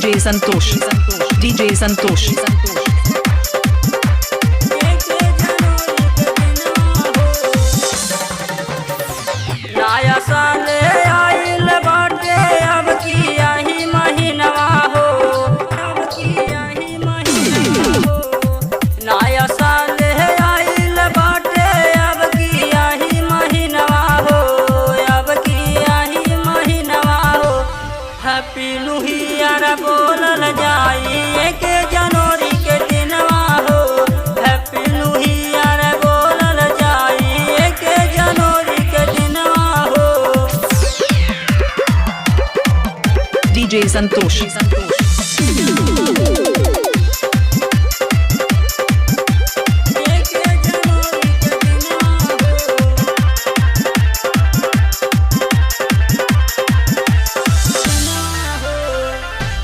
DJ Santosh, DJ Santosh. नया साल आइल बाटे अब की यही महीनवा हो, अब की यही महीनवा हो। नया साल आइल बाटे अब की यही महीनवा हो, अब की यही महीनवा हो। हैप्पी न्यू ईयर बोलल जाई 1 जनवरी के दिनवा हो। हैप्पी न्यू ईयर बोलल जाई 1 जनवरी के दिनवा हो। DJ Santosh.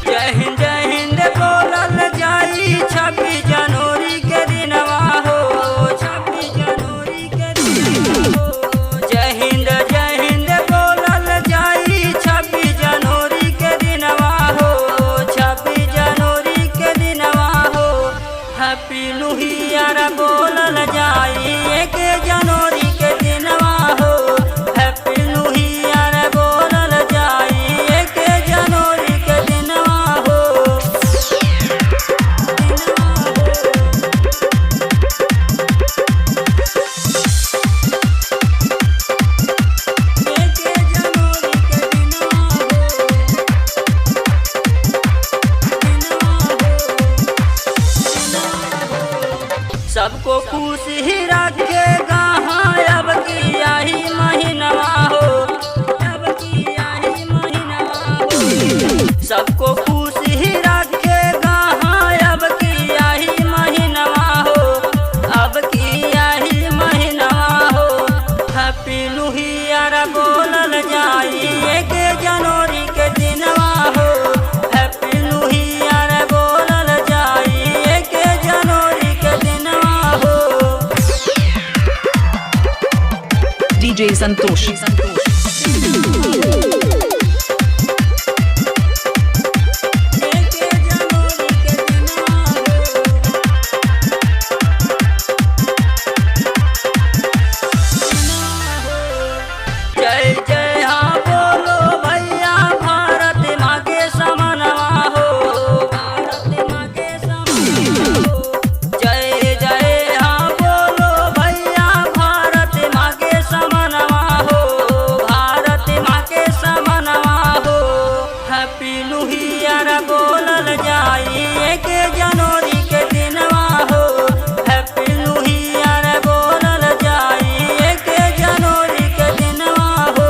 जय हिंद बोलल जाई 26 जनवरी के दिनवा हो, 26 जनवरी के दिनवा हो। जय हिंद बोलल जाई 26 जनवरी के दिनवा हो, 26 जनवरी के दिनवा हो। हैप्पी न्यू ईयर बोलल जाई 1 जनवरी के दिनवा हो। हैप्पी न्यू ईयर बोलल जाई 1 जनवरी के दिनवा हो। सबको खुश ही रखेगा हाँ अब की यही महीनवा हो, अब की यही महीनवा हो। सबको खुश ही रखेगा हाँ अब की यही महीनवा हो, अब की यही महीनवा हो। हैप्पी न्यू ईयर बोलल जाई 1 जनवरी के दिनवा हो। हैप्पी न्यू ईयर बोलल जाई 1 जनवरी के दिनवा हो। DJ Santosh. जय जय हाँ बोलो भैया भारत माँ के समनवा हो, भारत माँ के समनवा हो। जय जय हाँ बोलो भैया भारत माँ के समनवा हो, भारत माँ के समनवा हो। हैप्पी न्यू ईयर बोलल जाई 1 जनवरी के दिनवा हो। हैप्पी न्यू ईयर बोलल जाई 1 जनवरी के दिनवा हो।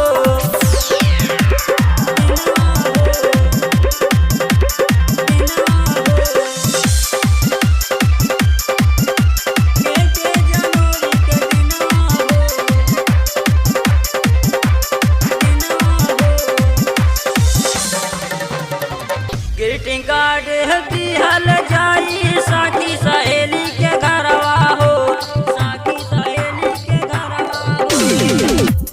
ग्रीटिंग कार्ड दिहल जाई साथी सहेली के घरवा हो, साथी सहेली के घरवा हो।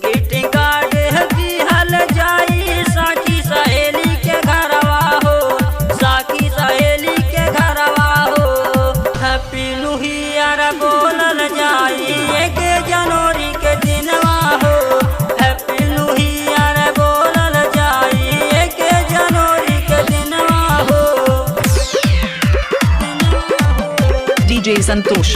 ग्रीटिंग कार्ड दिहल जाई साथी सहेली के घरवा हो, साथी सहेली के घरवा हो। हैप्पी न्यू ईयर बोलल जाई 1 जनवरी के दिनवा हो। हैप्पी न्यू ईयर बोलल जाई 1 जनवरी के दिनवा हो। DJ Santosh.